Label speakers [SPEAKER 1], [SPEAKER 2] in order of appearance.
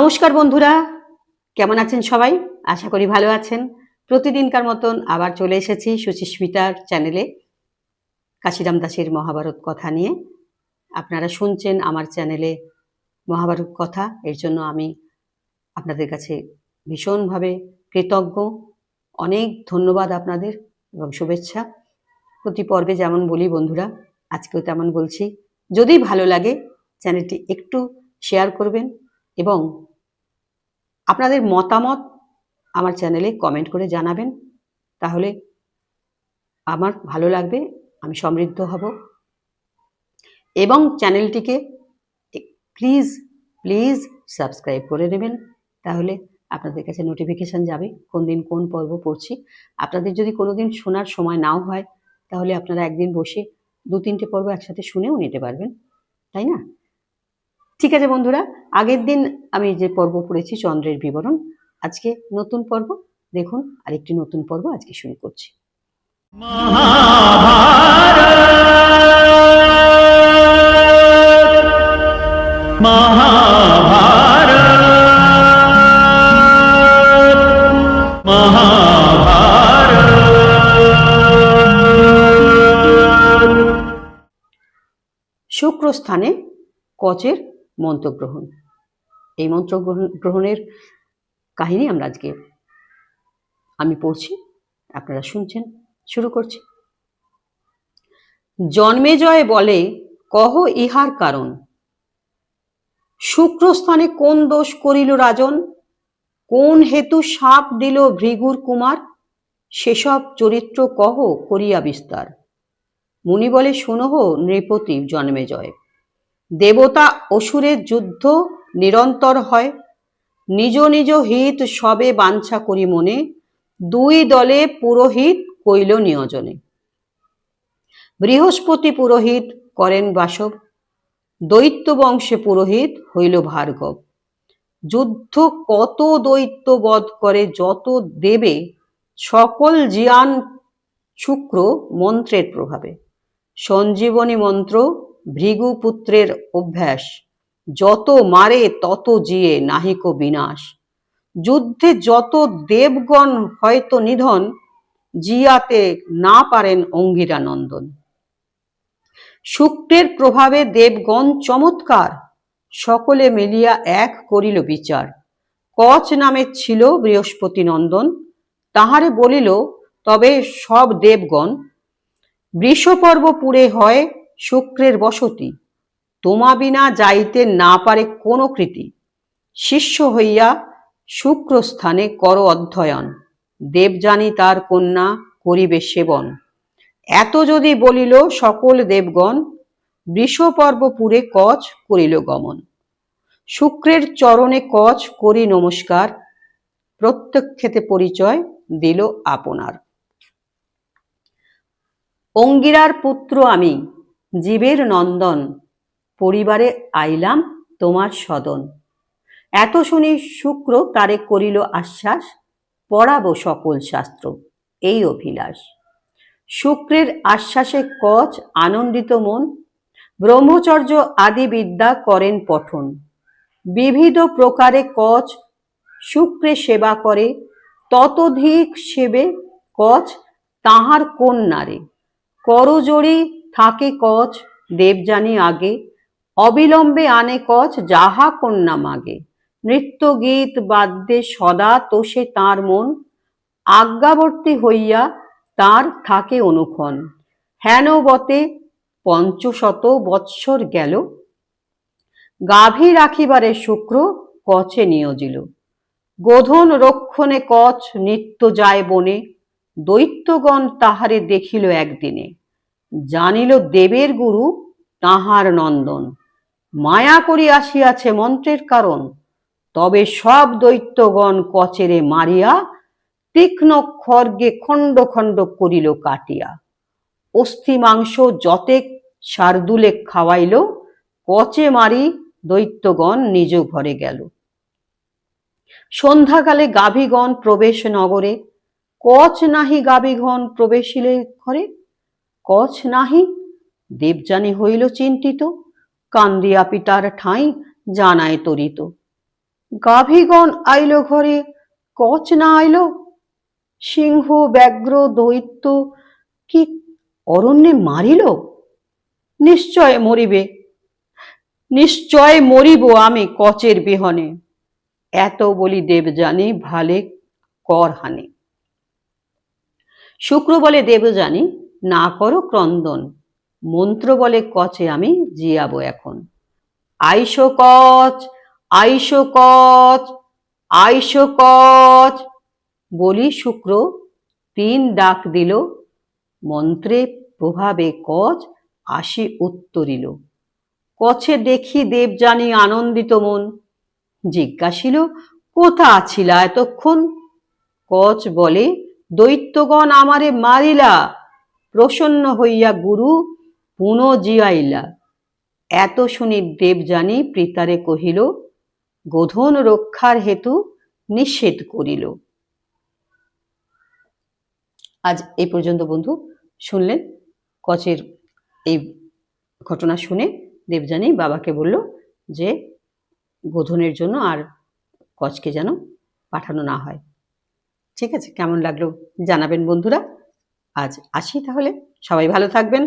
[SPEAKER 1] নমস্কার বন্ধুরা, কেমন আছেন সবাই? আশা করি ভালো আছেন। প্রতিদিনকার মতন আবার চলে এসেছি সুচিস্মিতার চ্যানেলে কাশিরাম দাসের মহাভারত কথা নিয়ে। আপনারা শুনছেন আমার চ্যানেলে মহাভারত কথা, এর জন্য আমি আপনাদের কাছে ভীষণভাবে কৃতজ্ঞ। অনেক ধন্যবাদ আপনাদের এবং শুভেচ্ছা। প্রতি পর্বে যেমন বলি বন্ধুরা, আজকেও তেমন বলছি। যদি ভালো লাগে চ্যানেলটি একটু শেয়ার করবেন এবং আপনাদের মতামত আমার চ্যানেলে কমেন্ট করে জানাবেন, তাহলে আমার ভালো লাগবে, আমি সমৃদ্ধ হব। এবং চ্যানেলটিকে প্লিজ প্লিজ সাবস্ক্রাইব করে নেবেন, তাহলে আপনাদের কাছে নোটিফিকেশান যাবে কোন দিন কোন পর্ব পড়ছি। আপনাদের যদি কোনো দিন শোনার সময় নাও হয়, তাহলে আপনারা একদিন বসে 2-3টে পর্ব একসাথে শুনেও নিতে পারবেন, তাই না? ঠিক আছে বন্ধুরা, আগের দিন আমি যে পর্ব পড়েছি চন্দ্রের বিবরণ, আজকে নতুন পর্ব দেখুন। আরেকটি নতুন পর্ব আজকে শুরু করছি। শুক্রস্থানে কচের মন্ত্রগ্রহণ। এই মন্ত্রগ্রহণের কাহিনী আমরা আজকে আমি পড়ছি, আপনারা শুনছেন। শুরু করছি। জন্মেজয় বলে, কহ ইহার কারণ। শুক্রস্থানে কোন দোষ করিল রাজন? কোন হেতু শাপ দিল ভৃগুর কুমার? সেসব চরিত্র কহ করিয়া বিস্তার। মুনি বলে, শুনহ নৃপতি জন্মেজয়। দেবতা অসুরের যুদ্ধ নিরন্তর হয়। নিজ নিজ হিত সবে বাঞ্ছা করি মনে। দুই দলে পুরোহিত কইল নিয়োজনে। বৃহস্পতি পুরোহিত করেন বাসব। দৈত্য বংশে পুরোহিত হইল ভার্গব। যুদ্ধ কত দৈত্য বধ করে যত দেবে, সকল জিয়ান শুক্র মন্ত্রের প্রভাবে। সঞ্জীবনী মন্ত্র ভৃগুপুত্রের অভ্যাস। যত মারে তত জিয়ে নাহিক বিনাশ। যুদ্ধে যত দেবগণ হয়তো নিধন, জিয়াতে না পারেন অঙ্গিরা নন্দন। শুক্রের প্রভাবে দেবগণ চমৎকার, সকলে মিলিয়া এক করিল বিচার। কচ নামে ছিল বৃহস্পতি নন্দন, তাহারে বলিল তবে সব দেবগণ। বৃষপর্ব পুরে হয় শুক্রের বসতি, তোমা বিনা যাইতে না পারে কোনো কৃতি। শিষ্য হইয়া শুক্রস্থানে কর অধ্যয়ন, দেবযানী তার কন্যা করিবে সেবন। এত যদি বলিল সকল দেবগণ, বৃষপর্ব পুরে কচ করিল গমন। শুক্রের চরণে কচ করি নমস্কার, প্রত্যক্ষেতে পরিচয় দিল আপনার। অঙ্গিরার পুত্র আমি, জীবের নন্দন, পরিবারে আইলাম তোমার সদন। এত শুনি শুক্র তারে করিল আশ্বাস, পড়াবো সকল শাস্ত্র এই অভিলাষ। শুক্রের আশ্বাসে কচ আনন্দিত মন, ব্রহ্মচর্য আদি বিদ্যা করেন পঠন। বিবিধ প্রকারে কচ শুক্রে সেবা করে, ততোধিক সেবে কচ তাহার কন্যারে। করজোড়ি থাকে কচ দেবযানী আগে, অবিলম্বে আনে কচ যাহা কন্যা মাগে। নৃত্য গীত বাদ্যে সদা তোষে তাঁর মন, আজ্ঞাবর্তী হইয়া তার থাকে অনুক্ষণ। হেন বতে ৫০০ বৎসর গেল, গাভী রাখিবারে শুক্র কচে নিয়োজিল। গোধন রক্ষণে কচ নিত্য যায় বনে, দৈত্যগণ তাহারে দেখিল একদিনে। জানিল দেবের গুরু তাহার নন্দন, মায়া করি আসিয়াছে মন্ত্রের কারণ। তবে সব দৈত্যগণ কচেরে মারিয়া, তীক্ষ্ণ খড়গে খণ্ড খণ্ড করিল কাটিয়া। অস্থি মাংস যতেক শার্দুলে খাওয়াইল, কচে মারি দৈত্যগণ নিজ ঘরে গেল। সন্ধ্যাকালে গাভীগণ প্রবেশ নগরে, কচ নাহি গাভীগণ প্রবেশিলে ঘরে। কচ নাহি, দেবযানী হইল চিন্তিত, কান্দিয়া পিতার ঠাঁই জানায় তরিত। গাভীগণ আইল ঘরে, কচ না আইল। সিংহ ব্যাঘ্র দৈত্য কি অরণ্যে মারিল? নিশ্চয় মরিবে, নিশ্চয় মরিব আমি কচের বিহনে। এত বলি দেবযানী ভালে কর হানি। শুক্র বলে দেবযানী না করো ক্রন্দন, মন্ত্র বলে কচে আমি জিয়াবো এখন। আইসো কচ, আইসো কচ, আইসো কচ বলি শুক্র 3 ডাক দিল। মন্ত্রে প্রভাবে কচ আসি উত্তরিল। কছে দেখি দেবযানী আনন্দিত মন, জিজ্ঞাসিল কোথা আছিলা এতক্ষণ? কচ বলে দৈত্যগণ আমারে মারিলা, প্রসন্ন হইয়া গুরু পুনঃ জিয়াইলা। এত শুনি দেবযানী প্রীতারে কহিল, গোধন রক্ষার হেতু নিষেধ করিল। আজ এই পর্যন্ত বন্ধু শুনলেন কচের এই ঘটনা। শুনে দেবযানী বাবাকে বলল যে গোধনের জন্য আর কচকে যেন পাঠানো না হয়। ঠিক আছে, কেমন লাগলো জানাবেন বন্ধুরা। আজ আসি তাহলে, সবাই ভালো থাকবেন।